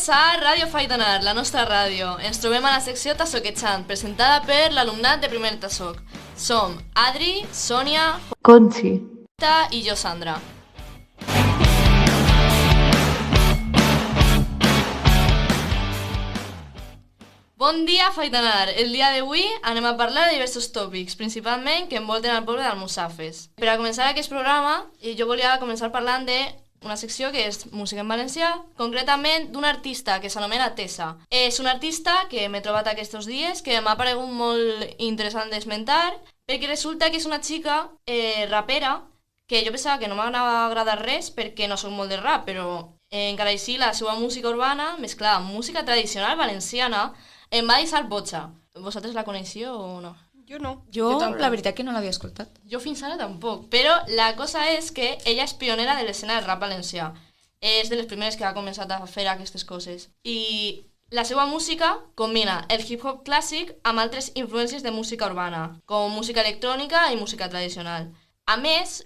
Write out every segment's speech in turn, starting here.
Benvingudes a Ràdio Faitanar, la nostra ràdio. Ens trobem a la secció Tassoquejant, presentada per l'alumnat de primer Tassoc. Som Adri, Sònia, Conchi i jo, Sandra. Bon dia, Faitanar. El dia d'avui anem a parlar de diversos tòpics, principalment que envolten al poble d'Almussafes. Per a començar aquest programa, jo volia començar parlant d'una secció que és música en valencià, concretament d'un artista que s'anomena Tessa. És un artista que m'he trobat aquests dies, que m'ha paregut molt interessant d'esmentar, perquè resulta que és una xica rapera, que jo pensava que no m'anava a agradar res perquè no soc molt de rap, però encara així la seva música urbana, mesclada amb música tradicional valenciana, em va deixar boja. Vosaltres la coneixíeu o no? Jo no. Jo la veritat que no l'havia escoltat. Jo fins ara tampoc, però la cosa és que ella és pionera de l'escena del rap valencià. És de les primeres que ha començat a fer aquestes coses. I la seva música combina el hip-hop clàssic amb altres influències de música urbana, com música electrònica i música tradicional. A més,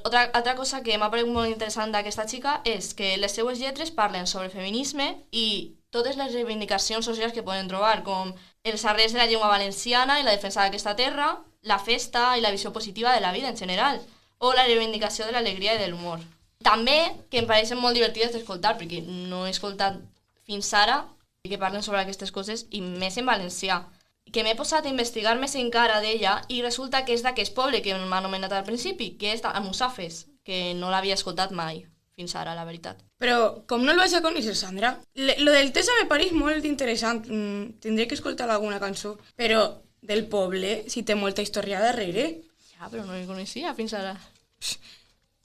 altra cosa que m'ha paregut molt interessant d'aquesta xica és que les seues lletres parlen sobre feminisme i totes les reivindicacions socials que poden trobar, com els arrels de la llengua valenciana i la defensa d'aquesta terra, la festa i la visió positiva de la vida en general, o la reivindicació de l'alegria i de l'humor. També que em pareixen molt divertides d'escoltar, perquè no he escoltat fins ara que parlen sobre aquestes coses, i més en valencià. Que m'he posat a investigar més encara d'ella i resulta que és d'aquest poble que m'ha anomenat al principi, que és d'Almussafes, que no l'havia escoltat mai fins ara, la veritat. Però com no el vaig a conèixer, Sandra? Lo del Tessa me pareix molt interessant. Tindré que escoltar alguna cançó. Però del poble, si té molta història darrere. Ja, però no el coneixia fins ara.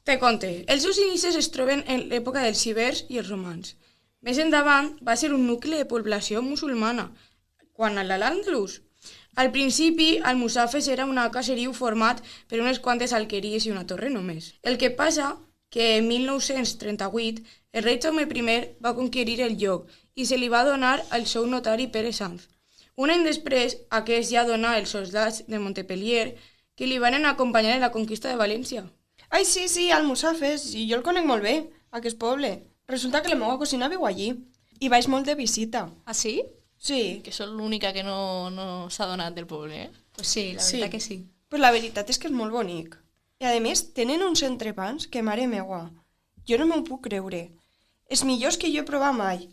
Te conte, els seus inicis es troben en l'època dels ibers i els romans. Més endavant va ser un nucli de població musulmana, quan a l'Al-Àndalus. Al principi, Almussafes era un caseriu format per unes quantes alqueries i una torre només. El que passa que en 1938 el rei Jaume I va conquerir el lloc i se li va donar al seu notari Pere Sanz. Un any després, aquest ja donà els soldats de Montpellier que li van acompanyar en la conquista de València. Ai, sí, Almussafes, i jo el conec molt bé, aquest poble. Resulta que la meva cosina viu allí i vaig molt de visita. Ah, sí? Sí. Que sóc l'única que no s'ha donat del poble, Pues sí, la veritat que sí. Pues la veritat és que és molt bonic. I a més, tenen uns entrepans que mare meua. Jo no m'ho puc creure. Els millors que jo he provat mai.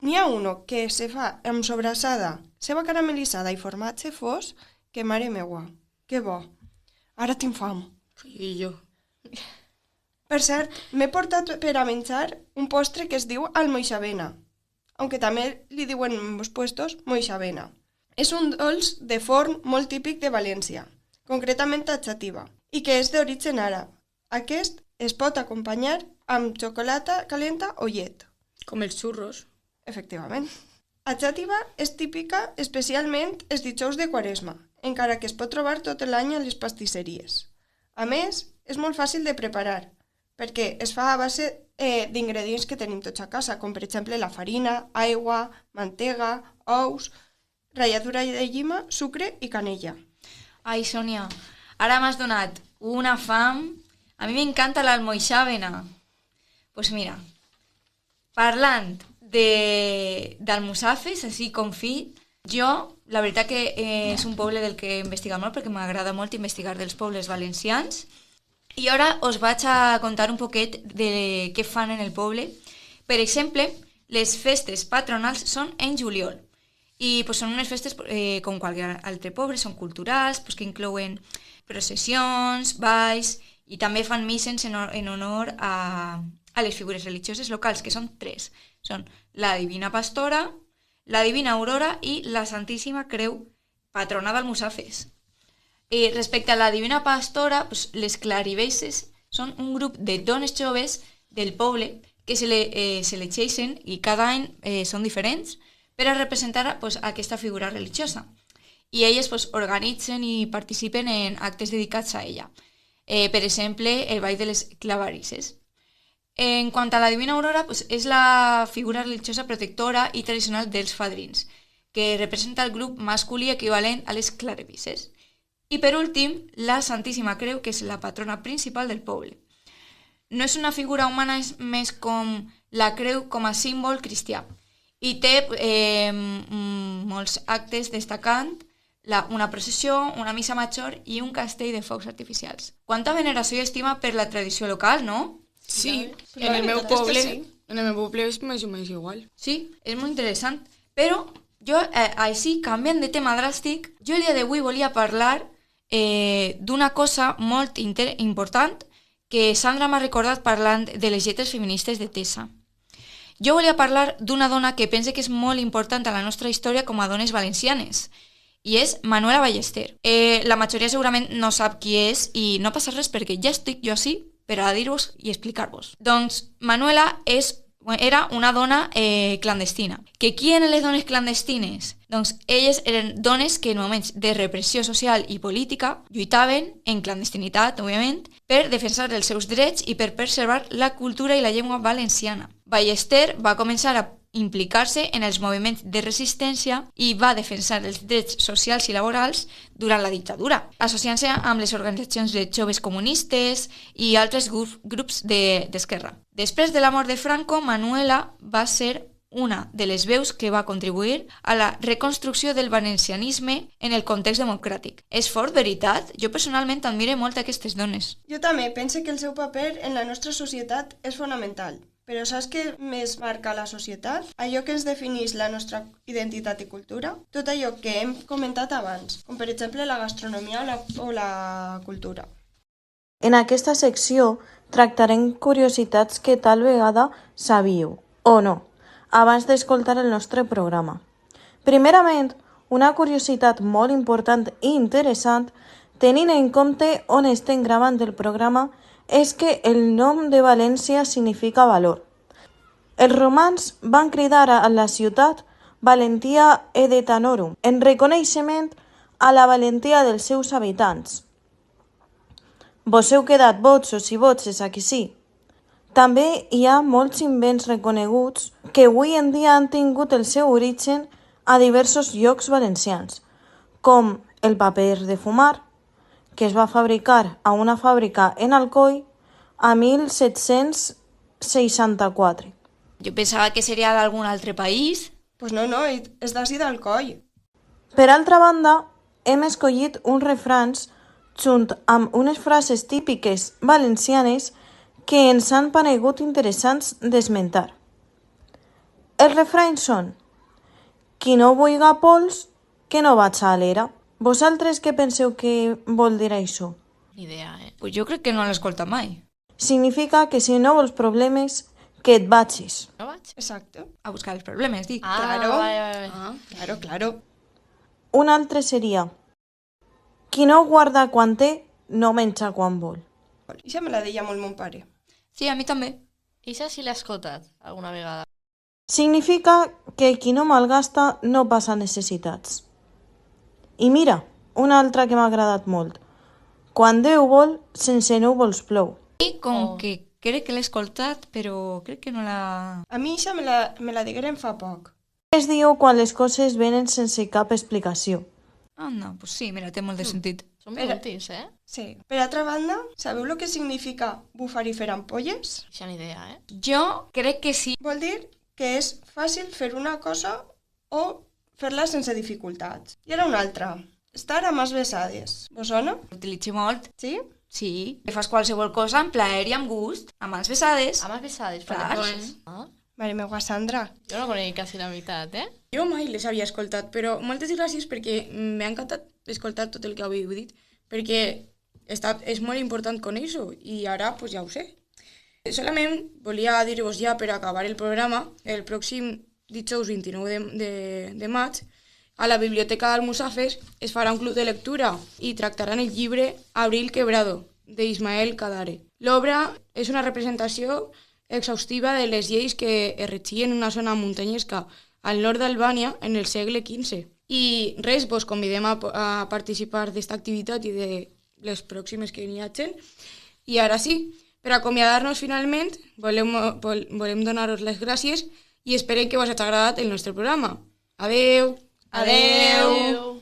N'hi ha uno que se fa amb sobrassada, ceba caramelitzada i formatge fos, que mare meua. Que bo. Ara tinc fam. I jo. Per cert, m'he portat per a menjar un postre que es diu almoixavena, aunque també li diuen en els puestos moixavena. És un dolç de forn molt típic de València, concretament a Xàtiva, i que és d'origen àrab. Aquest es pot acompanyar amb xocolata calenta o llet. Com els xurros. Efectivament. A Xàtiva és típica especialment els dijous de Quaresma, encara que es pot trobar tot l'any a les pastisseries. A més, és molt fàcil de preparar, perquè es fa a base d'ingredients que tenim tots a casa, com per exemple la farina, aigua, mantega, ous, ratlladura de llima, sucre i canella. Ai, Sònia, ara m'has donat una fam. A mi m'encanta l'almoixàvena. Pues mira, parlant d'Almussafes, així com fi, jo, la veritat que és un poble del que he investigat molt, perquè m'agrada molt investigar dels pobles valencians. I ara us vaig a contar un poquet de què fan en el poble. Per exemple, les festes patronals són en juliol. I pues, són unes festes com qualsevol altre poble, són culturals, pues, que inclouen processions, balls, i també fan misses en honor a les figures religioses locals, que són 3. Són la Divina Pastora, la Divina Aurora i la Santíssima Creu, patrona d'Almussafes. Respecte a la Divina Pastora, pues, les claribeixes són un grup de dones joves del poble que s'elegeixen i cada any són diferents per a representar pues, aquesta figura religiosa. I elles pues, organitzen i participen en actes dedicats a ella. Per exemple, el ball de les clavarisses. En quant a la Divina Aurora, pues, és la figura religiosa protectora i tradicional dels fadrins, que representa el grup masculí equivalent a les clarevisses. I per últim, la Santíssima Creu, que és la patrona principal del poble. No és una figura humana, és més com la creu com a símbol cristià. i té molts actes destacant una processió, una missa major i un castell de focs artificials. Quanta veneració i estima per la tradició local, no? Sí, però en la el meu veritat és que poble, sí. en el meu poble és més o menys igual. Sí, és molt interessant. Però jo, així, canviant de tema dràstic, jo el dia d'avui volia parlar d'una cosa molt important que Sandra m'ha recordat parlant de les lletres feministes de Tessa. Jo volia parlar d'una dona que pense que és molt important a la nostra història com a dones valencianes, i és Manuela Ballester. La majoria segurament no sap qui és i no passa res perquè ja estic jo així per a dir-vos i explicar-vos. Doncs Manuela era una dona clandestina. Que qui eren les dones clandestines? Doncs elles eren dones que en moments de repressió social i política lluitaven en clandestinitat, òbviament, per defensar els seus drets i per preservar la cultura i la llengua valenciana. Ballester va començar a implicar-se en els moviments de resistència i va defensar els drets socials i laborals durant la dictadura, associant-se amb les organitzacions de joves comunistes i altres grups d'esquerra. Després de la mort de Franco, Manuela va ser una de les veus que va contribuir a la reconstrucció del valencianisme en el context democràtic. És fort, veritat? Jo personalment admiro molt aquestes dones. Jo també penso que el seu paper en la nostra societat és fonamental. Però saps què més marca la societat? Allò que ens defineix la nostra identitat i cultura? Tot allò que hem comentat abans, com per exemple la gastronomia o la cultura. En aquesta secció tractarem curiositats que tal vegada sabíeu, o no, abans d'escoltar el nostre programa. Primerament, una curiositat molt important i interessant, tenint en compte on estem gravant el programa, és que el nom de València significa valor. Els romans van cridar a la ciutat Valentia Edetanorum, en reconeixement a la valentia dels seus habitants. Vos heu quedat botxos i botxes, aquí sí. També hi ha molts invents reconeguts que avui en dia han tingut el seu origen a diversos llocs valencians, com el paper de fumar, que es va fabricar a una fàbrica en Alcoi a 1764. Jo pensava que seria d'algun altre país. Pues no, és d'ací d'Alcoi. Per altra banda, hem escollit uns refrans junt amb unes frases típiques valencianes que ens han paregut interessants d'esmentar. Els refranys són: qui no vulga pols, que no vaig a l'era. Vosaltres què penseu que vol dir això? Ni idea, Pues jo crec que no l'he escoltat mai. Significa que si no vols problemes, que et vagis. No vaig? Exacte. A buscar els problemes, dic. Claro. Vale. Claro. Un altre seria: qui no guarda quan té, no menja quan vol. Això me la deia molt mon pare. Sí, a mi també. I això sí l'he escoltat alguna vegada. Significa que qui no malgasta no passa necessitats. I mira, una altra que m'ha agradat molt. Quan Déu vol, sense núvols plou. I com que crec que l'he escoltat, però crec que no la... A mi això me la digueren fa poc. Es diu quan les coses venen sense cap explicació. No, pues sí, mira, té molt de sentit. Són Però- moltis, Sí. Per altra banda, sabeu el que significa bufar i fer ampolles? Això ni idea, Jo crec que sí. Vol dir que és fàcil fer una cosa o fer-la sense dificultats. I ara una altra. Estar a mans besades. Vos sona? L'utilitzo molt. Sí? Sí. Que fas qualsevol cosa amb plaer i amb gust, amb mans besades. A más besades, Clar. coses. Ah? Mare meva, Sandra. Jo no conec quasi la meitat, Jo mai les havia escoltat, però moltes gràcies perquè m'ha encantat escoltar tot el que havia dit, perquè és molt important conèixer-ho i ara pues, ja ho sé. Solament volia dir-vos ja per acabar el programa, el pròxim dijous 29 de maig, a la Biblioteca d'Almussafes es farà un club de lectura i tractaran el llibre Abril Quebrado, d'Ismael Kadare. L'obra és una representació exhaustiva de les lleis que es regien en una zona muntanyesca al nord d'Albània en el segle XV. I res, vos convidem a participar d'esta activitat i de les pròximes que n'hi hagin. I ara sí, per acomiadar-nos finalment, volem donar-vos les gràcies i esperem que vos hagi agradat el nostre programa. Adeu! Adeu!